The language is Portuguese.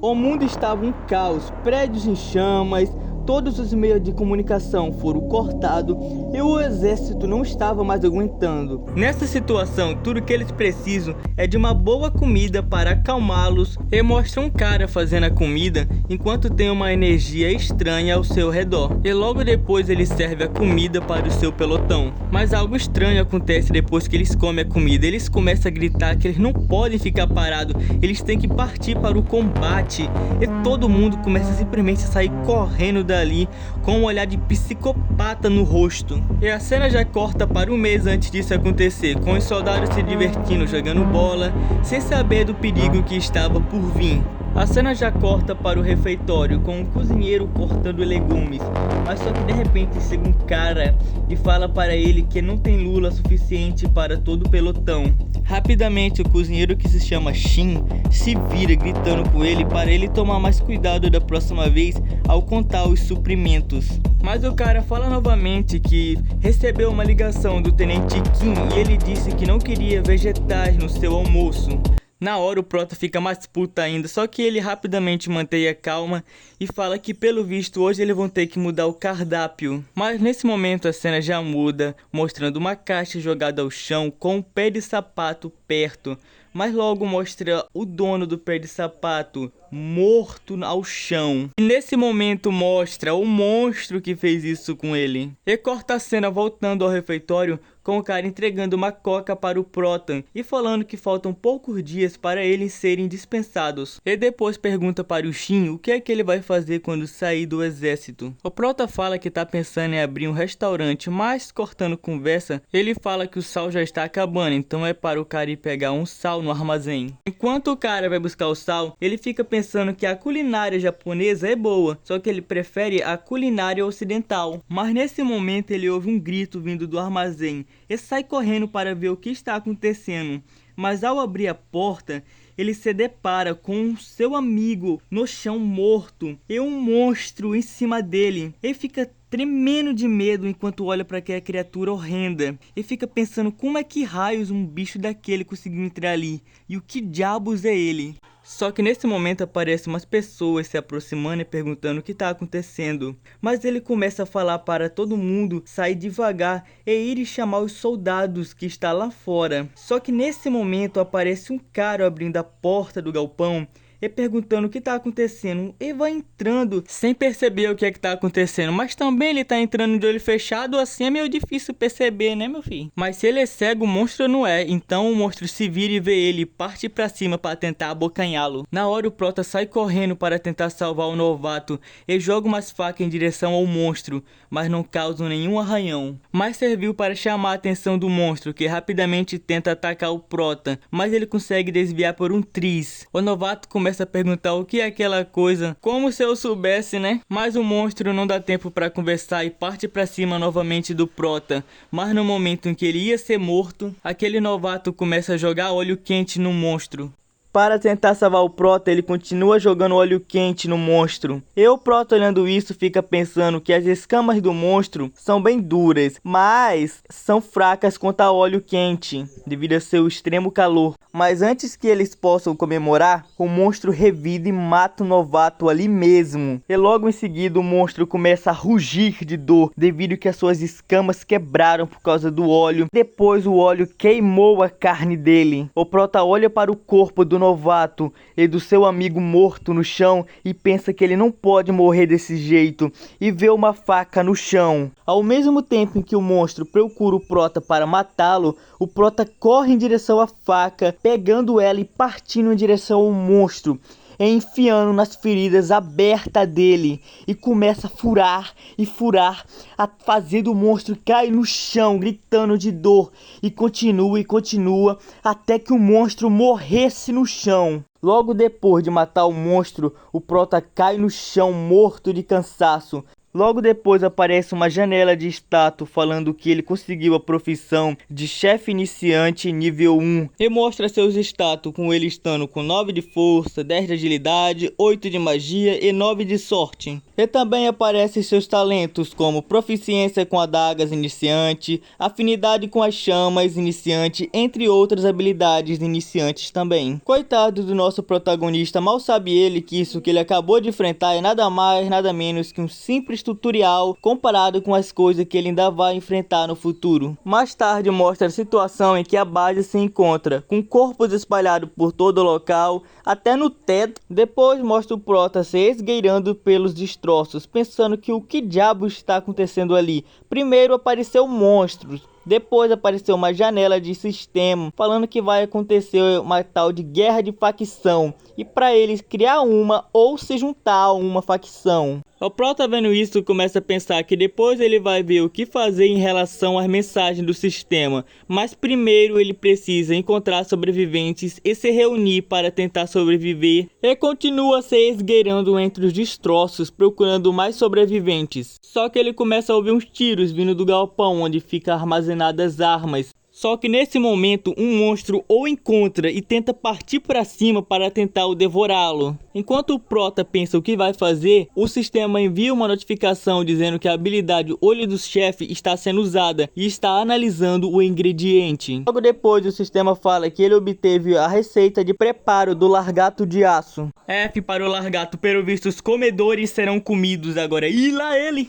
O mundo estava um caos, prédios em chamas, todos os meios de comunicação foram cortados e o exército não estava mais aguentando. Nessa situação, tudo que eles precisam é de uma boa comida para acalmá-los e mostra um cara fazendo a comida enquanto tem uma energia estranha ao seu redor. E logo depois ele serve a comida para o seu pelotão. Mas algo estranho acontece depois que eles comem a comida. Eles começam a gritar que eles não podem ficar parados, eles têm que partir para o combate. E todo mundo começa simplesmente a sair correndo dali com um olhar de psicopata no rosto. E a cena já corta para um mês antes disso acontecer, com os soldados se divertindo jogando bola, sem saber do perigo que estava por vir. A cena já corta para o refeitório, com um cozinheiro cortando legumes, mas só que de repente chega um cara e fala para ele que não tem lula suficiente para todo o pelotão. Rapidamente o cozinheiro, que se chama Shin, se vira gritando com ele para ele tomar mais cuidado da próxima vez ao contar os suprimentos. Mas o cara fala novamente que recebeu uma ligação do Tenente Kim e ele disse que não queria vegetais no seu almoço. Na hora o Prota fica mais puto ainda, só que ele rapidamente mantém a calma e fala que pelo visto hoje eles vão ter que mudar o cardápio. Mas nesse momento a cena já muda, mostrando uma caixa jogada ao chão com um pé de sapato perto. Mas logo mostra o dono do pé de sapato morto ao chão. E nesse momento mostra o monstro que fez isso com ele. E corta a cena voltando ao refeitório com o cara entregando uma coca para o Prota e falando que faltam poucos dias para eles serem dispensados. E depois pergunta para o Shin o que é que ele vai fazer quando sair do exército. O Prota fala que tá pensando em abrir um restaurante, mas cortando conversa, ele fala que o sal já está acabando, então é para o cara ir pegar um sal no armazém. Enquanto o cara vai buscar o sal, ele fica pensando que a culinária japonesa é boa, só que ele prefere a culinária ocidental. Mas nesse momento ele ouve um grito vindo do armazém e sai correndo para ver o que está acontecendo. Mas ao abrir a porta, ele se depara com seu amigo no chão morto e um monstro em cima dele. Ele fica tremendo de medo enquanto olha para aquela criatura horrenda e fica pensando como é que raios um bicho daquele conseguiu entrar ali e o que diabos é ele. Só que nesse momento aparecem umas pessoas se aproximando e perguntando o que está acontecendo. Mas ele começa a falar para todo mundo sair devagar e ir e chamar os soldados que está lá fora. Só que nesse momento aparece um cara abrindo a porta do galpão e perguntando o que está acontecendo. E vai entrando sem perceber o que é que está acontecendo. Mas também ele está entrando de olho fechado, assim é meio difícil perceber, né, meu filho? Mas se ele é cego, o monstro não é. Então o monstro se vira e vê ele e parte para cima para tentar abocanhá-lo. Na hora o Prota sai correndo para tentar salvar o novato e joga umas facas em direção ao monstro, mas não causam nenhum arranhão. Mas serviu para chamar a atenção do monstro, que rapidamente tenta atacar o Prota, mas ele consegue desviar por um triz. O novato começa a perguntar o que é aquela coisa, como se eu soubesse, né? Mas o monstro não dá tempo para conversar e parte para cima novamente do Prota. Mas no momento em que ele ia ser morto, aquele novato começa a jogar óleo quente no monstro. Para tentar salvar o Prota, ele continua jogando óleo quente no monstro. E o Prota, olhando isso, fica pensando que as escamas do monstro são bem duras, mas são fracas contra óleo quente, devido a seu extremo calor. Mas antes que eles possam comemorar, o monstro revida e mata o novato ali mesmo. E logo em seguida o monstro começa a rugir de dor, devido que as suas escamas quebraram por causa do óleo. Depois o óleo queimou a carne dele. O Prota olha para o corpo do novato e do seu amigo morto no chão e pensa que ele não pode morrer desse jeito e vê uma faca no chão. Ao mesmo tempo em que o monstro procura o Prota para matá-lo, o Prota corre em direção à faca, pegando ela e partindo em direção ao monstro, enfiando nas feridas abertas dele e começa a furar e furar, a fazer do monstro cair no chão gritando de dor e continua até que o monstro morresse no chão. Logo depois de matar o monstro, o Prota cai no chão morto de cansaço. Logo depois aparece uma janela de status falando que ele conseguiu a profissão de chefe iniciante nível 1 e mostra seus status com ele estando com 9 de força, 10 de agilidade, 8 de magia e 9 de sorte. E também aparecem seus talentos como proficiência com adagas iniciante, afinidade com as chamas iniciante, entre outras habilidades iniciantes também. Coitado do nosso protagonista, mal sabe ele que isso que ele acabou de enfrentar é nada mais, nada menos que um simples tutorial comparado com as coisas que ele ainda vai enfrentar no futuro. Mais tarde mostra a situação em que a base se encontra, com corpos espalhados por todo o local, até no teto. Depois mostra o Prota se esgueirando pelos destroços, pensando que o que diabo está acontecendo ali. Primeiro apareceu monstros, depois apareceu uma janela de sistema falando que vai acontecer uma tal de guerra de facção e para eles criar uma ou se juntar a uma facção. O Prota vendo isso começa a pensar que depois ele vai ver o que fazer em relação às mensagens do sistema, mas primeiro ele precisa encontrar sobreviventes e se reunir para tentar sobreviver, e continua se esgueirando entre os destroços procurando mais sobreviventes. Só que ele começa a ouvir uns tiros vindo do galpão onde ficam armazenadas armas. Só que nesse momento um monstro o encontra e tenta partir para cima para tentar o devorá-lo. Enquanto o Prota pensa o que vai fazer, o sistema envia uma notificação dizendo que a habilidade Olho do Chefe está sendo usada e está analisando o ingrediente. Logo depois o sistema fala que ele obteve a receita de preparo do Largato de Aço. F para o Largato, pelo visto os comedores serão comidos agora. E lá ele!